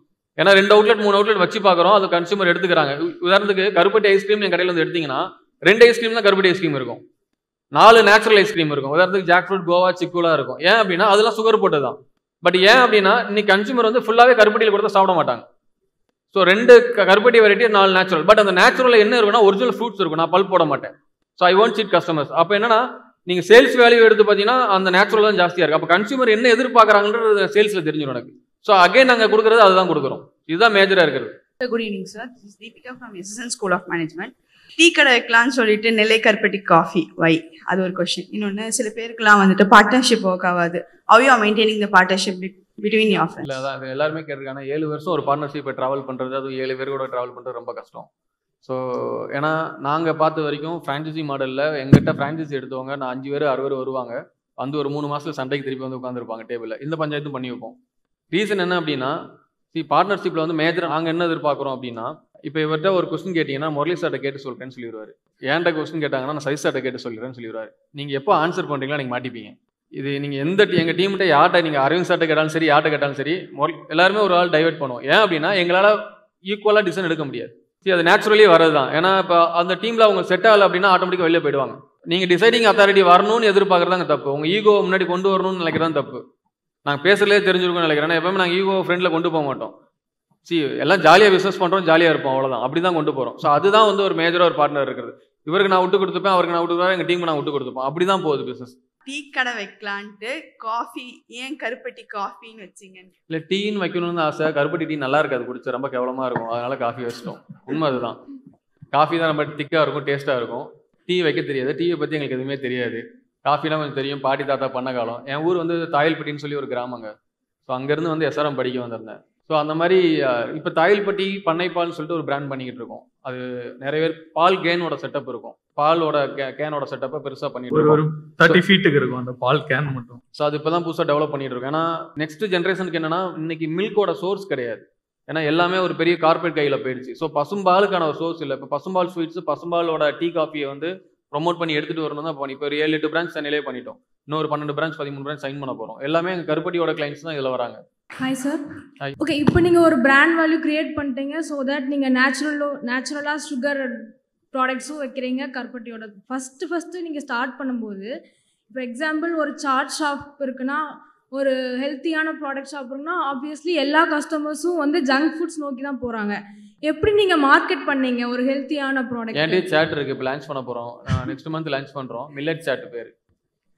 ஏன்னா 2 அவுட்லெட் 3 அவுட்லெட் வச்சு பார்க்குறோம், அது கன்சியூமர் எடுத்துக்கிறாங்க. உதாரணத்துக்கு கருப்பட்டி ஐஸ்கிரீம் என் கடையில் வந்து எடுத்தீங்கன்னா 2 ஐஸ்கிரீம் தான் கருப்பட்டி ஐஸ்கிரீம் இருக்கும், 4 நேச்சுரல் ஐஸ்கிரீம் இருக்கும். உதாரணத்துக்கு ஜாக் ஃப்ரூட், கோவா, சிக்குலாம் இருக்கும். ஏன் அப்படின்னா அதெல்லாம் சுகர் போட்டு தான். பட் ஏன் அப்படின்னா இன்னைக்கு கன்சியூமர் வந்து ஃபுல்லாகவே கருப்பட்டியில் கொடுத்தா சாப்பிட மாட்டாங்க. ஸோ 2 கருப்பட்டி வெரைட்டி, 4 நேச்சுரல். பட் அந்த நேச்சுரலில் என்ன இருக்குன்னா ஒரிஜினல் ஃப்ரூட்ஸ் இருக்கும். நான் பல்ப் போட மாட்டேன். So I want cheat customers. அப்போ என்னன்னா நீங்கள் சேல்ஸ் வேல்யூ எடுத்து பார்த்தீங்கன்னா அந்த நேச்சுரல் தான் ஜாஸ்தியாக இருக்குது. அப்போ கன்சியூமர் என்ன எதிர்பார்க்குறாங்கன்றது சேல்ஸில் தெரிஞ்சிடும் எனக்கு. ஸோ அகைன் நாங்கள் கொடுக்குறது அதுதான் கொடுக்குறோம். இதுதான் மேஜராக இருக்கிறது. Good evening sir, this is Deepika from SSN School of Management. Tea கடை வைக்கலான்னு சொல்லிட்டு நெல்லை கருப்பட்டி காஃபி வை, அது ஒரு கொஸ்டின். இன்னொன்று சில பேருக்குலாம் வந்துட்டு பார்ட்னர்ஷிப் ஒர்க் ஆகாது. How you are maintaining the partnership between your friends? இல்லை அதான் எல்லாருமே கேட்டிருக்காங்க. 7 வருஷம் ஒரு பார்ட்னர்ஷிப்பை ட்ராவல் பண்ணுறது, அதுவும் 7 பேர் கூட ட்ராவல் பண்ணுறது ரொம்ப கஷ்டம். ஸோ ஏன்னா நாங்கள் பார்த்த வரைக்கும் ஃப்ரான்ச்சைசி மாடலில் எங்கிட்ட ஃப்ரான்ச்சைசி எடுத்தவங்க நான் 5 பேர் 6 பேர் வருவாங்க. வந்து ஒரு 3 மாதத்தில் சண்டைக்கு திருப்பி வந்து உட்காந்துருப்பாங்க டேபிளில். இந்த பஞ்சாயத்தும் பண்ணி வைப்போம். ரீசன் என்ன அப்படின்னா பார்ட்னர்ஷிப்பில் வந்து மேஜர் நாங்கள் என்ன எதிர்பார்க்குறோம் அப்படின்னா இப்போ இவர்கிட்ட ஒரு கொஸ்டின் கேட்டிங்கன்னா முரளி சார்ட்ட கேட்டு சொல்கிறேன்னு சொல்லிடுவார். ஏன்ட்ட கொஸ்டின் கேட்டாங்கன்னா நான் சைஸ் சார்ட்ட கேட்டு சொல்லிடுறேன்னு சொல்லிடுவார். நீங்கள் எப்போ ஆன்சர் பண்ணுறீங்களோ நீங்கள் மாட்டிப்பீங்க. இது நீங்கள் எங்கள் டீம்கிட்ட யார்கிட்ட நீங்கள் அரவிந்த் சார்ட்ட கேட்டாலும் சரி, யார்கிட்ட கேட்டாலும் சரி, எல்லாருமே ஒரு ஆள் டைவர்ட் பண்ணுவோம். ஏன் அப்படின்னா எங்களால் ஈக்குவலாக டிசிஷன் எடுக்க முடியாது. சரி, அது நேச்சுரலி வரது தான். ஏன்னா இப்போ அந்த டீமில் அவங்க செட் ஆகலை அப்படின்னா ஆட்டோமேட்டிக்காக வெளியே போயிடுவாங்க. நீங்கள் டிசைடிங் அத்தாரிட்டி வரணும்னு எதிர்பார்க்குறதாங்க தப்பு. உங்கள் ஈகோ முன்னாடி கொண்டு வரணும்னு நினைக்கிறதான் தப்பு. நாங்கள் பேசுறதுலே தெரிஞ்சிருக்கோம்னு நினைக்கிறேன். ஏன்னா எப்பவுமே நாங்கள் ஈகோ ஃப்ரெண்டில் கொண்டு போக மாட்டோம். எல்லாம் ஜாலியாக பிஸ்னஸ் பண்ணுறோம், ஜாலியாக இருப்போம், அவ்வளோதான். அப்படி தான் கொண்டு போகிறோம். ஸோ அதுதான் வந்து ஒரு மேஜராக ஒரு பார்ட்னர் இருக்கிறது. இவருக்கு நான் விட்டு கொடுத்துப்பேன், அவருக்கு நான் விட்டு கொடுப்பேன், எங்கள் டீமுக்கு நான் விட்டு கொடுத்துப்போம். அப்படி தான் போகுது பிஸ்னஸ். டீ கடை வைக்கலான்ட்டு காஃபி ஏன் கருப்பட்டி காஃபின்னு வச்சிங்க? இல்லை, டீன்னு வைக்கணும்னு ஆசை. கருப்பட்டி டீ நல்லா இருக்காது, குடிச்சு ரொம்ப கேவலமாக இருக்கும். அதனால காஃபி வச்சிட்டோம். உண்மை அதுதான். காஃபி தான் ரொம்ப திக்காக இருக்கும், டேஸ்ட்டாக இருக்கும். டீ வைக்க தெரியாது. டீயை பற்றி எங்களுக்கு எதுவுமே தெரியாது. காஃபிலாம் கொஞ்சம் தெரியும், பாட்டி தாத்தா பண்ண காலம். என் ஊர் வந்து தாயல்பட்டின்னு சொல்லி ஒரு கிராமங்க. ஸோ அங்கேருந்து வந்து SRM படிக்க வந்திருந்தேன். ஸோ அந்த மாதிரி இப்போ தாயல்பட்டி பண்ணைப்பால்னு சொல்லிட்டு ஒரு பிராண்ட் பண்ணிக்கிட்டு இருக்கோம். அது நிறைய பேர் பால் கேனோட செட்டப் இருக்கும். பாலோட கேனோட செட்டப்பை பெருசாக பண்ணிட்டு ஒரு 30 ஃபீட்டுக்கு இருக்கும் அந்த பால் கேன் மட்டும். ஸோ அது இப்போ தான் புதுசாக டெவலப் பண்ணிட்டு இருக்கோம். ஏன்னா நெக்ஸ்ட் ஜென்ரேஷனுக்கு என்னன்னா இன்னைக்கு மில்கோட சோர்ஸ் கிடையாது. ஏன்னா எல்லாமே ஒரு பெரிய கார்பரேட் கையில் போயிடுச்சு. ஸோ பசும்பாலுக்கான ஒரு சோர்ஸ் இல்லை. இப்போ பசும்பால் ஸ்வீட்ஸ், பசும்பாலோட டீ காஃபியை வந்து ப்ரொமோட் பண்ணி எடுத்துகிட்டு வரணும் தான் பண்ணி. இப்போ ஒரு 7-8 பிரான்ச் சென்னையிலே பண்ணிட்டோம். இன்னொரு 12 பிரான்ச் 13 பிரான்ச் சைன் பண்ண போகிறோம். எல்லாமே எங்கள் கருப்பட்டியோட கிளைண்ட்ஸ் தான் இதில் வராங்க. Hi sir. Hi. ஓகே, இப்போ நீங்கள் ஒரு பிராண்ட் வேல்யூ கிரியேட் பண்ணிட்டீங்க. ஸோ தட் நீங்கள் நேச்சுரலாக சுகர் ப்ராடக்ட்ஸும் வைக்கிறீங்க கருப்பட்டியோட. ஃபஸ்ட்டு நீங்கள் ஸ்டார்ட் பண்ணும்போது, இப்போ எக்ஸாம்பிள் ஒரு சாட் ஷாப் இருக்குன்னா, ஒரு ஹெல்த்தியான ப்ராடக்ட் ஷாப் இருக்குன்னா, ஆப்வியஸ்லி எல்லா கஸ்டமர்ஸும் வந்து ஜங்க் ஃபுட்ஸ் நோக்கி தான் போகிறாங்க. எப்படி நீங்கள் மார்க்கெட் பண்ணீங்க ஒரு ஹெல்த்தியான ப்ராடக்ட்? ஏன்டே சேட் இருக்குது, இப்போ லான்ச் பண்ண போகிறோம். நெக்ஸ்ட் மந்த் லான்ச் பண்ணுறோம். மில்லட் சேட் பேர்.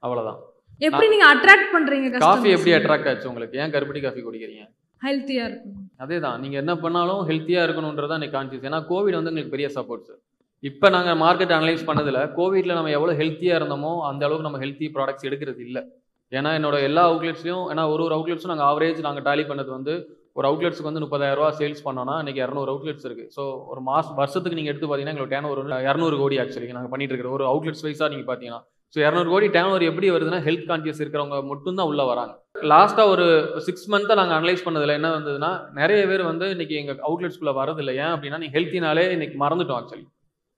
அவ்வளோதான். எப்படி நீங்கள் அட்ராக்ட் பண்ணுறீங்க? காஃபி எப்படி அட்ராக்ட் ஆச்சு உங்களுக்கு? ஏன் கருப்பட்டி காஃபி குடிக்கிறீங்க? ஹெல்த்தியாக இருக்கும். அதே தான், நீங்கள் என்ன பண்ணாலும் ஹெல்த்தியாக இருக்கணுன்றதான் எனக்கு கான்சியஸ். ஏன்னா கோவிட் வந்து எங்களுக்கு பெரிய சப்போர்ட்ஸ். இப்போ நாங்கள் மார்க்கெட் அனலைஸ் பண்ணதில் கோவிட்ல நம்ம எவ்வளோ ஹெல்த்தியாக இருந்தோமோ அந்த அளவுக்கு நம்ம ஹெல்த்தி ப்ராடக்ட்ஸ் எடுக்கிறது இல்லை. ஏன்னா என்னோட எல்லா அவுட்லெட்ஸ்லையும், ஏன்னா ஒரு அவுட்லெட்ஸும் நாங்கள் ஆவரேஜ் நாங்கள் டாலி பண்ணது வந்து ஒரு அவுட்லெட்ஸுக்கு வந்து 30,000 ரூபா சேல்ஸ் பண்ணோன்னா இன்றைக்கி 200 அவுட்லெட்ஸ் இருக்குது. ஸோ ஒரு வருஷத்துக்கு நீங்கள் எடுத்து பார்த்தீங்கன்னா எங்களுக்கு டேன் ஒரு 200 கோடி ஆக்சுவலி நாங்கள் பண்ணிட்டு இருக்கிற ஒரு அவுட்லெட்ஸ் வைஸாக நீங்கள் பார்த்தீங்கன்னா. ஸோ 200 கோடி டேன் ஓவர் எப்படி வருதுன்னா ஹெல்த் கான்சியஸ் இருக்கிறவங்க மட்டும்தான் உள்ளே வராங்க. லாஸ்ட்டாக ஒரு 6 மந்த்தாக நாங்கள் அனலைஸ் பண்ணதில் என்ன வந்ததுன்னா, நிறைய பேர் வந்து இன்றைக்கி எங்கள் அவுட்லெட்ஸ்குள்ளே வரதில்லை. ஏன் அப்படின்னா நீ ஹெல்த்தினாலே இன்றைக்கி மறந்துட்டோம் ஆக்சுவலி.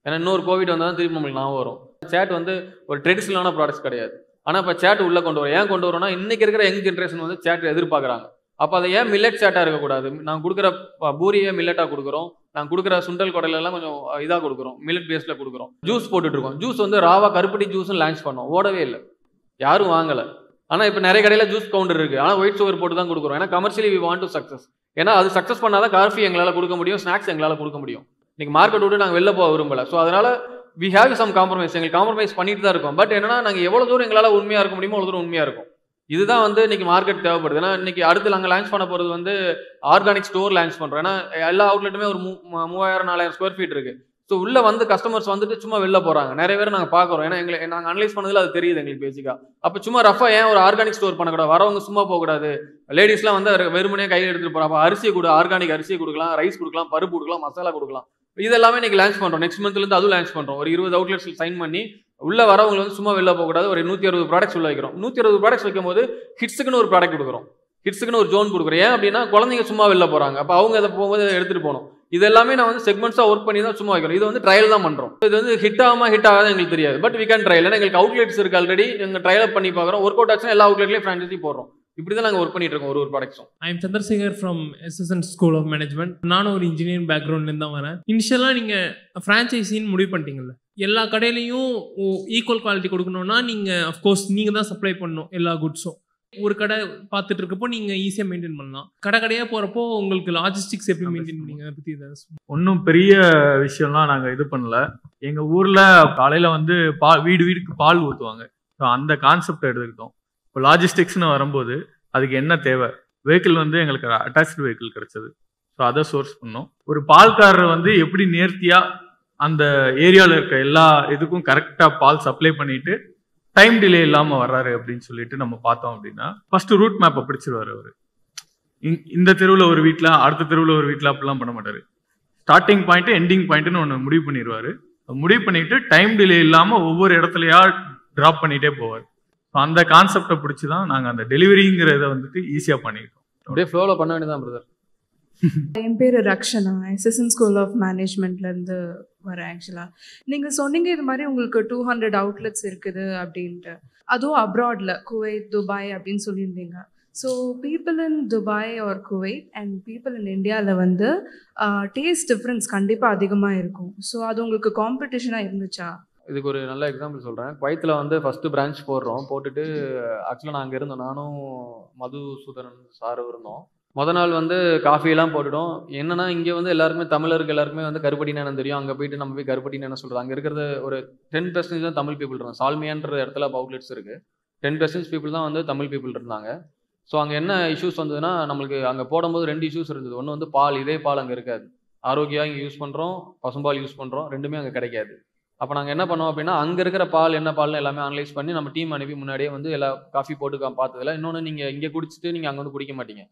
ஏன்னா இன்னொரு கோவிட் வந்தால் தான் திருப்பி நம்மளுக்கு ஞாபகம் வரும். சேட் வந்து ஒரு ட்ரெடிஷ்னலான ப்ராடக்ட்ஸ் கிடையாது. ஆனால் இப்போ சேட் உள்ளே கொண்டு வரோம். ஏன் கொண்டு வரோம்னா இன்றைக்கி இருக்கிற யங் ஜென்ரேஷன் வந்து சேட் எதிர்பார்க்குறாங்க. அப்போ அதை ஏன் மில்லட் சேட்டாக இருக்கக்கூடாது? நாங்கள் கொடுக்குற பூரியை மில்லட்டாக கொடுக்குறோம். நாங்கள் கொடுக்குற சுண்டல் கொடையிலெல்லாம் கொஞ்சம் இதாக கொடுக்குறோம், மில்லட் பேஸில் கொடுக்குறோம். ஜூஸ் போட்டுட்ருக்கோம். ஜூஸ் வந்து ராவா கருப்பட்டி ஜூஸ்ன்னு லான்ச் பண்ணோம். ஓடவே இல்லை, யாரும் வாங்கலை. ஆனால் இப்போ நிறைய கடையில் ஜூஸ் கவுண்டர் இருக்குது. ஆனால் ஒயிட் சுகர் போட்டு தான் கொடுக்குறோம். ஏன்னா commercially we want to success. ஏன்னா அது சக்ஸஸ் பண்ணால் தான் காஃபி எங்களால் கொடுக்க முடியும், ஸ்நாக்ஸ் எங்களால் கொடுக்க முடியும். இன்னைக்கு மார்க்கெட் விட்டு நாங்கள் வெளில போக விரும்பலை. ஸோ அதனால வி ஹேவ் சம் காம்ப்ரமைஸ். எங்களுக்கு காம்ப்ரமைஸ் பண்ணிட்டு தான் இருக்கோம். பட் என்னன்னா நாங்கள் எவ்வளோ தூரம் எங்களால் உண்மையாக இருக்க முடியுமோ அவ்வளோ தூரம் உண்மையாக இருக்கும். இதுதான் வந்து இன்னைக்கு மார்க்கெட் தேவைப்படுது. ஏன்னா இன்னைக்கு அடுத்து நாங்கள் லான்ச் பண்ண போகிறது வந்து ஆர்கானிக் ஸ்டோர் லான்ச் பண்ணுறோம். ஏன்னா எல்லா அவுட்லெட்டுமே ஒரு 3000-4000 ஸ்கொயர் ஃபீட் இருக்கு. ஸோ உள்ள வந்து கஸ்டமர்ஸ் வந்துட்டு சும்மா வெளில போகிறாங்க. நிறைய பேர் நாங்கள் பார்க்குறோம். ஏன்னா நாங்கள் அனலைஸ் பண்ணதில் அது தெரியுது எங்களுக்கு பேசிக்காக. அப்போ சும்மா ரஃபாக ஏன் ஒரு ஆர்கானிக் ஸ்டோர் பண்ணக்கூடாது? வரவங்க சும்மா போகக்கூடாது. லேடிஸ்லாம் வந்து வெறுமனே கையில் எடுத்துகிட்டு போகிறாங்க. அப்போ அரிசியை கொடு, ஆர்கானிக் அரிசியை கொடுக்கலாம், ரைஸ் கொடுக்கலாம், பருப்பு கொடுக்கலாம், மசாலா கொடுக்கலாம். இது எல்லாமே இன்னைக்கு லான்ச் பண்ணுறோம். நெக்ஸ்ட் மந்த்லேருந்து அதுவும் லான்ச் பண்ணுறோம். ஒரு 20 அவுட்லெட்ஸ் சைன் பண்ணி உள்ள வரவங்க வந்து சும்மா வெளில போகக்கூடாது. ஒரு 160 ப்ராடக்ட்ஸ் உள்ள வைக்கிறோம். 160 ப்ராடக்ட்ஸ் வைக்கும்போது ஹிட்ஸுக்குன்னு ஒரு ப்ராடக்ட் கொடுக்குறோம், ஹிட்ஸுக்குன்னு ஒரு ஜோன் கொடுக்குறோம். ஏன் அப்படின்னா குழந்தைங்க சும்மா வெளில போகிறாங்க. அப்போ அவங்க அதை போகும்போது எடுத்துகிட்டு போகணும். இது எல்லாமே நான் வந்து செக்மெண்ட்ஸாக ஒர்க் பண்ணி தான் சும்மா வைக்கிறோம். இது வந்து ட்ரையல் தான் பண்ணுறோம். இது வந்து ஹிட் ஆகாத எங்களுக்கு தெரியாது. But we can trial. ஏன்னா எங்களுக்கு அவுட்லெட்ஸ் இருக்குது ஆல்ரெடி. எங்கள் ட்ரையல் பண்ணி பார்க்குறோம். ஒர்க் அவுட் ஆச்சுன்னா எல்லா அவுட்லெட்லேயும் ஃப்ரான்ச்சைஸி போடுறோம். இப்படி தான் நாங்கள் ஒர்க் பண்ணிட்டு இருக்கோம் ஒரு ப்ராடக்ட்ஸும். I am Chandrasekar from SSN school of management. நானும் ஒரு இன்ஜினியரிங் பேக்ரவுண்ட்லேருந்து தான் வரேன். இனிஷியலாக நீங்கள் ஃப்ரான்ச்சைஸின்னு முடிவு பண்ணிட்டீங்கல்ல, எல்லா கடையிலையும் ஈக்குவல் குவாலிட்டி கொடுக்கணும்னா நீங்கள் அஃப்கோர்ஸ் நீங்கள் தான் சப்ளை பண்ணணும் எல்லா குட்ஸும். ஒரு கடை பார்த்துட்டு இருக்கப்போ நீங்கள் ஈஸியாக மெயின்டைன் பண்ணலாம். கடையாக போகிறப்போ உங்களுக்கு லாஜிஸ்டிக்ஸ் எப்படி மெயின்டைன் பண்ணீங்க அதை பற்றி ஒன்றும் பெரிய விஷயம்லாம் நாங்கள் இது பண்ணல. எங்கள் ஊரில் காலையில் வந்து வீடு வீடுக்கு பால் ஊற்றுவாங்க. ஸோ அந்த கான்செப்டை எடுத்துக்கிட்டோம். இப்போ லாஜிஸ்டிக்ஸ்னு வரும்போது அதுக்கு என்ன தேவை? வெஹிக்கிள் வந்து எங்களுக்கு அட்டாச்டு வெஹிக்கிள் கிடைச்சது. ஸோ அதை சோர்ஸ் பண்ணோம். ஒரு பால்காரர் வந்து எப்படி நேர்த்தியாக அந்த ஏரியாவில் இருக்க எல்லா இதுக்கும் கரெக்டாக பால் சப்ளை பண்ணிட்டு டைம் டிலே இல்லாமல் வர்றாரு அப்படின்னு சொல்லிட்டு நம்ம பார்த்தோம் அப்படின்னா, ஃபர்ஸ்ட் ரூட் மேப்பை பிடிச்சிருவார் அவர். இந்த தெருவில் ஒரு வீட்டில், அடுத்த தெருவில் ஒரு வீட்டில் அப்படிலாம் பண்ண மாட்டார். ஸ்டார்டிங் பாயிண்ட் எண்டிங் பாயிண்ட்னு ஒன்று முடிவு பண்ணிடுவார். முடிவு பண்ணிட்டு டைம் டிலே இல்லாமல் ஒவ்வொரு இடத்துலையா ட்ராப் பண்ணிகிட்டே போவார். ஸோ அந்த கான்செப்டை பிடிச்சி தான் நாங்கள் அந்த டெலிவரிங்கிறத வந்துட்டு ஈஸியாக பண்ணிக்கிட்டோம். அப்படியே ஃப்ளோவில் பண்ண வேண்டியதான் பிரதர். என் பேர் ரக்ஷனா, எஸ்எஸ்என் ஸ்கூல் ஆஃப் மேனேஜ்மெண்ட்லேருந்து வரேன். ஆக்சுவலாக நீங்கள் சொன்னீங்க இது மாதிரி உங்களுக்கு 200 அவுட்லெட்ஸ் இருக்குது அப்படின்ட்டு, அதுவும் அப்ராடில் குவைத், துபாய் அப்படின்னு சொல்லியிருந்தீங்க. So people in Dubai are Kuwait and people in இந்தியாவில் வந்து டேஸ்ட் டிஃப்ரென்ஸ் கண்டிப்பாக அதிகமாக இருக்கும். ஸோ அது உங்களுக்கு காம்படிஷனாக இருந்துச்சா? இதுக்கு ஒரு நல்ல எக்ஸாம்பிள் சொல்கிறேன். குவைத்தில் வந்து ஃபஸ்ட்டு பிரான்ச் போட்டுட்டு ஆக்சுவலாக நான் அங்கே இருந்தோம், நானும் மதுசூதனன் சார் இருந்தோம். மொதல் நாள் வந்து காஃபியெல்லாம் போட்டுட்டோம். என்னன்னா இங்கே வந்து எல்லாருமே தமிழருக்கு எல்லாருமே வந்து கருப்பட்டினா என்ன தெரியும், அங்கே போயிட்டு நம்ம போய் கருப்பட்டினா என்ன சொல்கிறது, அங்கே இருக்கிறது ஒரு 10% தான் தமிழ் பீப்புள் இருந்தாங்க. சால்மியான்ற இடத்துல அவுட்லெட்ஸ் இருக்குது, 10% பீப்புள் தான் வந்து தமிழ் பீப்புள் இருந்தாங்க. ஸோ அங்கே என்ன இஷ்யூஸ் வந்ததுன்னா, நம்மளுக்கு அங்கே போடும்போது 2 இஷ்யூஸ் இருந்தது. ஒன்று வந்து பால், இதே பால் அங்கே இருக்காது. ஆரோக்கியா இங்கே யூஸ் பண்ணுறோம், பசும்பால் யூஸ் பண்ணுறோம், ரெண்டுமே அங்கே கிடைக்காது. அப்போ நாங்கள் என்ன பண்ணோம் அப்படின்னா, அங்கே இருக்கிற பால் என்ன பால்னு எல்லாமே அனலைஸ் பண்ணி நம்ம டீம் அனுப்பி முன்னாடியே வந்து எல்லா காஃபி போட்டு பார்த்ததில்ல. இன்னொன்று, நீங்கள் இங்கே குடிச்சிட்டு நீங்கள் அங்கே வந்து குடிக்க மாட்டீங்க.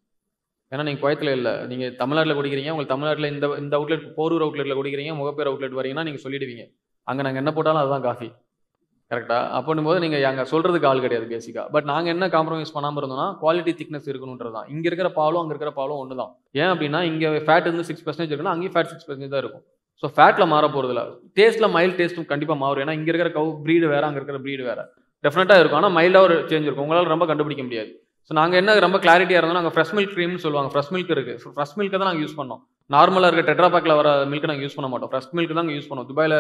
ஏன்னா நீங்கள் குவைத்தில் இல்லை, நீங்கள் தமிழ்நாட்டில் குடிக்கிறீங்க. உங்களுக்கு தமிழ்நாட்டில் இந்த அவுட்லெட் போரூர் அவுட்லெட்டில் குடிக்கிறீங்க, முகப்பேர் அவுட்லெட் வரீங்கன்னா நீங்கள் சொல்லிடுவீங்க அங்கே நாங்கள் என்ன போட்டாலும் அதுதான் காஃபி. கரெக்டாக? அப்படின்னும் போது நீங்கள் அங்கே சொல்கிறதுக்கு ஆள் கிடையாது பேசிக்காக. பட் நாங்கள் என்ன காம்ப்ரமைஸ் பண்ணாமல் இருந்தோம்னா, குவாலிட்டி திக்னஸ் இருக்கணுன்றது தான். இங்கே இருக்கிற பாலும் அங்கே இருக்கிற பாலும் ஒன்று தான். ஏன் அப்படின்னா இங்கே ஃபேட் வந்து 6% இருக்குன்னா அங்கேயும் ஃபேட் 6% தான் இருக்கும். ஸோ ஃபேட்டில் மாற போகிறதில்ல. டேஸ்ட்டில் மைல்டு டேஸ்ட்டும் கண்டிப்பாக மாறும். ஏன்னா இங்கே இருக்கிற கவு ப்ரீடு வேறு, அங்கே இருக்கிற ப்ரீடு வேறு, டெஃபினட்டாக இருக்கும். ஆனால் மைல்டாக ஒரு சேஞ்ச் இருக்கும், உங்களால் ரொம்ப கண்டுபிடிக்க முடியாது. ஸோ நாங்கள் என்ன ரொம்ப கிளாரிட்டியாக இருந்தோம், நாங்கள் ஃப்ரெஷ் மில்க் க்ரீம்னு சொல்லுவாங்க, ஃப்ரெஷ் மில்க் இருக்குது. ஃப்ரெஷ் மில்க்கை தான் நாங்கள் யூஸ் பண்ணோம். நார்மலாக இருக்க டெட்ரா பேக்கில் வர மில்க் நாங்கள் யூஸ் பண்ண மாட்டோம், ஃப்ரெஷ் மில்க் தான் யூஸ் பண்ணுவோம். துபாயில்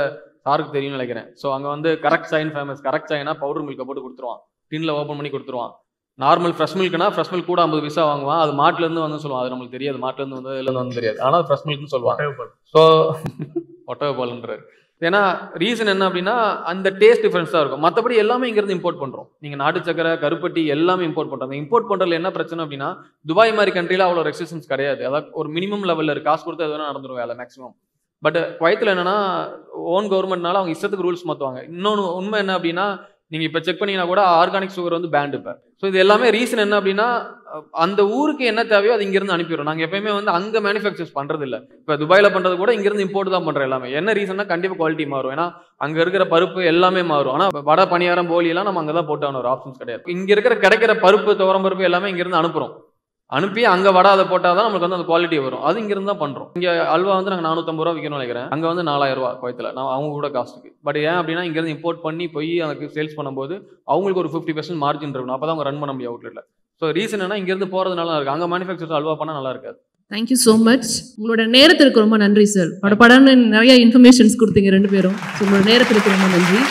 சாருக்கு தெரியும்னு நினைக்கிறேன். ஸோ அங்கே வந்து correct China famous. Correct China powder மில்க்கை போட்டு கொடுத்துருவான், டின்னில் ஓப்பன் பண்ணி கொடுத்துருவான். நார்மல் ஃப்ரெஷ் மில்க்னா ஃப்ரெஷ் மில்க் கூட 50 பைசா வாங்குவான். அது மாட்டிலேருந்து வந்து சொல்லுவான், அது நம்மளுக்கு தெரியாது, மாட்டிலேருந்து வந்து இல்லைன்னு வந்து தெரியாது. ஆனால் ஃப்ரெஷ் மில்க்னு சொல்லுவாங்க. ஸோ ஒட்டகப்பால்ன்றாரு. ஏன்னா ரீசன் என்ன அப்படின்னா அந்த டேஸ்ட் டிஃபரன்ஸ் தான் இருக்கும். மற்றபடி எல்லாமே இங்கேருந்து இம்போர்ட் பண்ணுறோம். நீங்கள் நாட்டு சக்கரை, கருப்பட்டி எல்லாமே இம்போர்ட் பண்ணுறோம். இம்போர்ட் பண்ணுறதுல என்ன பிரச்சனை அப்படின்னா, துபாய் மாதிரி கண்ட்ரியில் அவ்வளோ ரெஸ்ட்ரிக்ஷன்ஸ் கிடையாது. அதாவது ஒரு மினிமம் லெவலில் இருக்குது, காசு கொடுத்து அது வேணால் நடந்துடும் வேலை மேக்ஸிமம். பட் குவைத்தில் என்னன்னா ஓன் கவர்மெண்ட்னால அவங்க இஷ்டத்துக்கு ரூல்ஸ் மாற்றுவாங்க. இன்னொன்று உண்மை என்ன அப்படின்னா, நீங்கள் இப்போ செக் பண்ணிங்கன்னா கூட ஆர்கானிக் சுகர் வந்து பேண்ட் இப்போ. ஸோ இது எல்லாமே ரீசன் என்ன அப்படின்னா, அந்த ஊருக்கு என்ன தேவையோ அது இங்கேருந்து அனுப்பிடுறோம். நாங்கள் எப்பயுமே வந்து அங்கே மேனுஃபேக்சர்ஸ் பண்ணுறது இல்லை. இப்போ துபாயில் பண்ணுறது கூட இங்கேருந்து இம்போர்ட் தான் பண்ணுறோம் எல்லாமே. என்ன ரீசன்னா, கண்டிப்பாக குவாலிட்டி மாறும். ஏன்னா அங்கே இருக்கிற பருப்பு எல்லாமே மாறும். ஆனால் வடை, பணியாரம், போலியெல்லாம் நம்ம அங்கே தான் போட்டான ஒரு ஆப்ஷன்ஸ் கிடையாது. இங்கே இருக்கிற கிடைக்கிற பருப்பு, துவரம் பருப்பு எல்லாமே இங்கேருந்து அனுப்புகிறோம். அனுப்பி அங்கே வடை அதை போட்டால் தான் நம்மளுக்கு வந்து அந்த குவாலிட்டி வரும். அது இங்கேருந்து தான் பண்ணுறோம். இங்கே அல்வா வந்து நாங்கள் 450 ரூபா விற்கணும்னு நினைக்கிறேன். அங்கே வந்து 4000 ரூபா குவைத்தில், நான் அவங்க கூட காஸ்ட்டுக்கு. பட் ஏன் அப்படின்னா இங்கேருந்து இம்போர்ட் பண்ணி போய் அதுக்கு சேல்ஸ் பண்ணும்போது அவங்களுக்கு ஒரு 50% மார்ஜின் இருக்கணும். அப்போ தான் அவங்க ரன் பண்ண முடியும் அவுட்லெட்டில். ஸோ ரீசன் என்ன, இங்கேருந்து போகிறதுனால இருக்குது. அங்கே மேனுஃபேக்சர்ஸ் அல்வா பண்ணால் நல்லா இருக்காது. Thank you so much. உங்களோட நேரத்திற்கு ரொம்ப நன்றி சார். படப்படன்னு நிறைய இன்ஃபர்மேஷன்ஸ் கொடுத்தீங்க 2 பேரும். ஸோ உங்களோட நேரத்திற்கு ரொம்ப நன்றி.